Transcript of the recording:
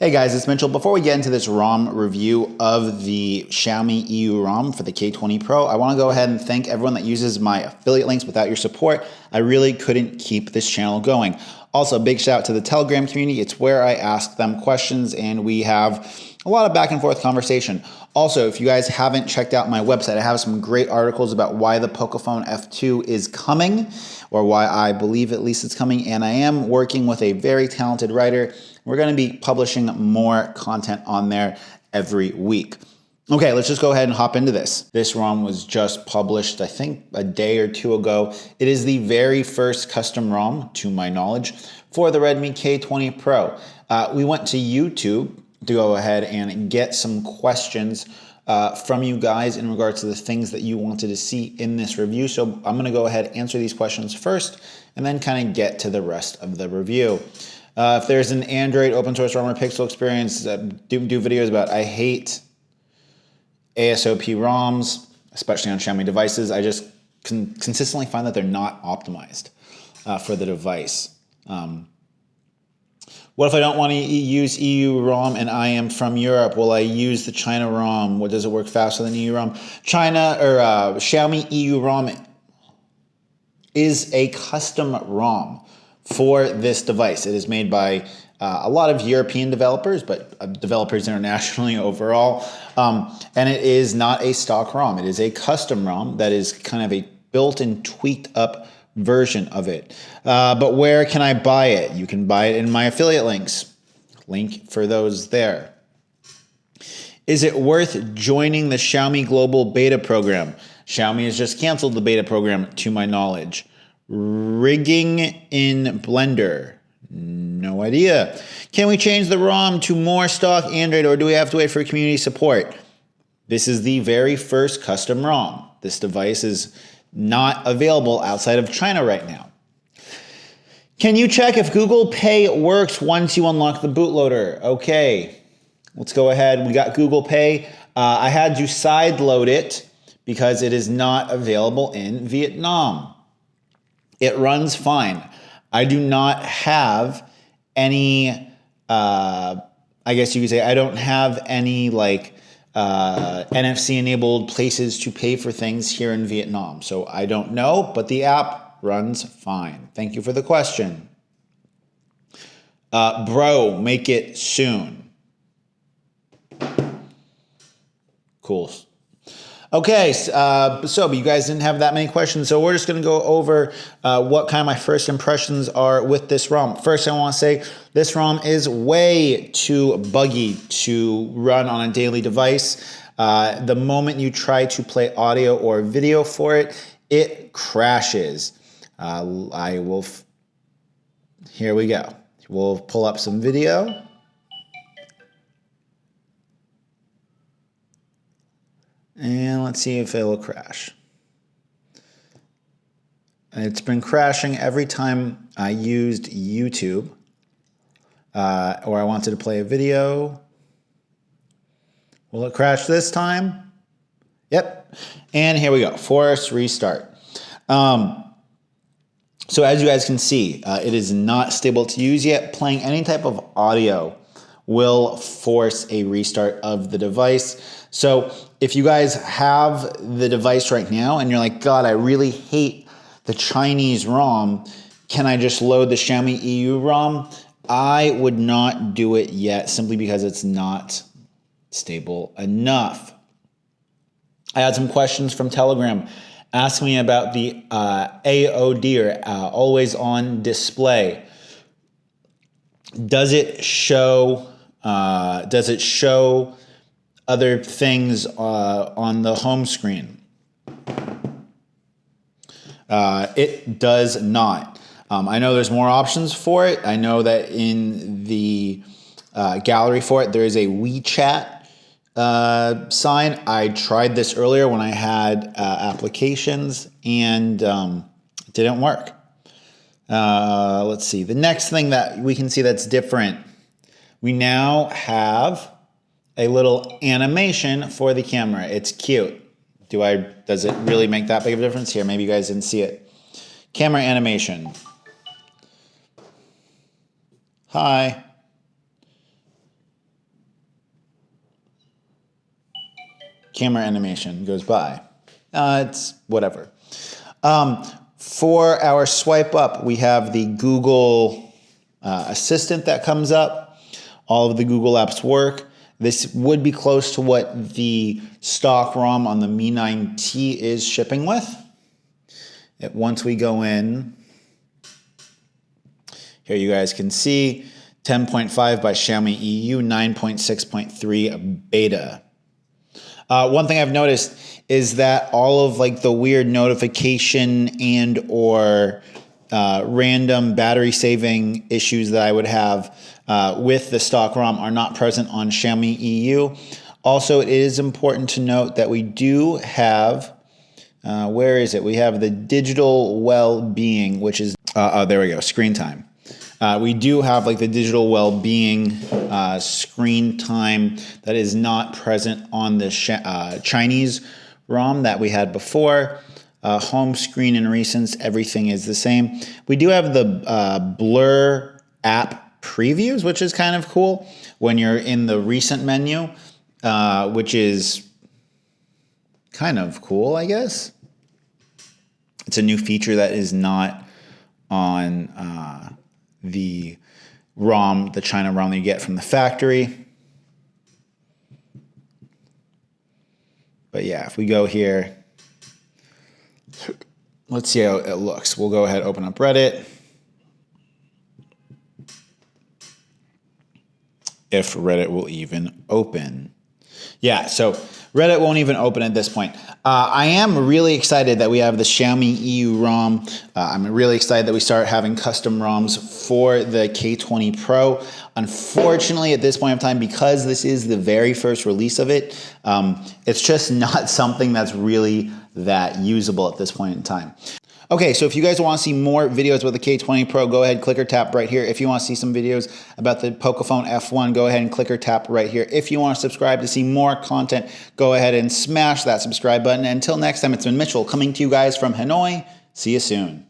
Hey guys, it's Mitchell. Before we get into this ROM review of the Xiaomi EU ROM for the K20 Pro, I want to go ahead and thank everyone that uses my affiliate links. Without your support, I really couldn't keep this channel going. Also, big shout out to the Telegram community. It's where I ask them questions and we have a lot of back and forth conversation. Also, if you guys haven't checked out my website, I have some great articles about why the Pocophone F2 is coming, or why I believe at least it's coming, and I am working with a very talented writer. We're going to be publishing more content on there every week. Okay, let's just go ahead and hop into this. This ROM was just published, I think, a day or two ago. It is the very first custom ROM, to my knowledge, for the Redmi K20 Pro. We went to YouTube to go ahead and get some questions from you guys in regards to the things that you wanted to see in this review. So I'm going to go ahead and answer these questions first and then kind of get to the rest of the review. If there's an Android open source ROM or Pixel experience, do videos about. I hate ASOP ROMs, especially on Xiaomi devices. I just consistently find that they're not optimized for the device. What if I don't want to use EU ROM and I am from Europe? Will I use the China ROM? What, does it work faster than EU ROM? Xiaomi EU ROM is a custom ROM for this device. It is made by a lot of European developers, but developers internationally overall. And it is not a stock ROM. It is a custom ROM that is kind of a built and tweaked up version of it. But where can I buy it? You can buy it in my affiliate links. Link for those there. Is it worth joining the Xiaomi Global Beta Program? Xiaomi has just canceled the beta program, to my knowledge. Rigging in Blender? No idea. Can we change the ROM to more stock Android, or do we have to wait for community support? This is the very first custom ROM. This device is not available outside of China right now. Can you check if Google Pay works once you unlock the bootloader? Okay, let's go ahead. We got Google Pay. I had to sideload it because it is not available in Vietnam. It runs fine. I do not have any, I guess you could say, I don't have any like NFC enabled places to pay for things here in Vietnam. So I don't know, but the app runs fine. Thank you for the question. Bro, make it soon. Cool. Okay, but you guys didn't have that many questions, so we're just going to go over what kind of my first impressions are with this ROM. First, I want to say this ROM is way too buggy to run on a daily device. The moment you try to play audio or video for it, it crashes. Here we go. We'll pull up some video. And let's see if it'll crash. It's been crashing every time I used YouTube or I wanted to play a video. Will it crash this time? Yep. And here we go. Force restart. So as you guys can see, it is not stable to use yet. Playing any type of audio will force a restart of the device. So if you guys have the device right now and you're like, God, I really hate the Chinese ROM, can I just load the Xiaomi EU ROM? I would not do it yet simply because it's not stable enough. I had some questions from Telegram asking me about the AOD, or always on display. Does it show other things on the home screen? It does not. I know there's more options for it. I know that in the gallery for it, there is a WeChat sign. I tried this earlier when I had applications and it didn't work. Let's see. The next thing that we can see that's different, we now have a little animation for the camera. It's cute. Does it really make that big of a difference? Here, maybe you guys didn't see it. Camera animation. Hi. camera animation goes by. It's whatever. For our swipe up, we have the Google Assistant that comes up. All of the Google apps work. This would be close to what the stock ROM on the Mi 9T is shipping with. Once we go in, here you guys can see 10.5 by Xiaomi EU, 9.6.3 beta. One thing I've noticed is that all of like the weird notification and or random battery saving issues that I would have with the stock ROM are not present on Xiaomi EU. Also, it is important to note that we do have, where is it? We have the digital well-being, which is, there we go, screen time. We do have like the digital well-being screen time that is not present on the Chinese ROM that we had before. Home screen and recents, everything is the same. We do have the blur app previews, which is kind of cool when you're in the recent menu, which is kind of cool, I guess. It's a new feature that is not on the ROM, the China ROM that you get from the factory. But yeah, if we go here, let's see how it looks. We'll go ahead, open up Reddit. If Reddit will even open. Yeah, so Reddit won't even open at this point. I am really excited that we have the Xiaomi EU ROM. I'm really excited that we start having custom ROMs for the K20 Pro. Unfortunately, at this point in time, because this is the very first release of it, it's just not something that's really that usable at this point in time. Okay, so if you guys want to see more videos about the K20 Pro, go ahead, click or tap right here. If you want to see some videos about the Pocophone F1, go ahead and click or tap right here. If you want to subscribe to see more content, go ahead and smash that subscribe button. And until next time, it's been Mitchell coming to you guys from Hanoi. See you soon.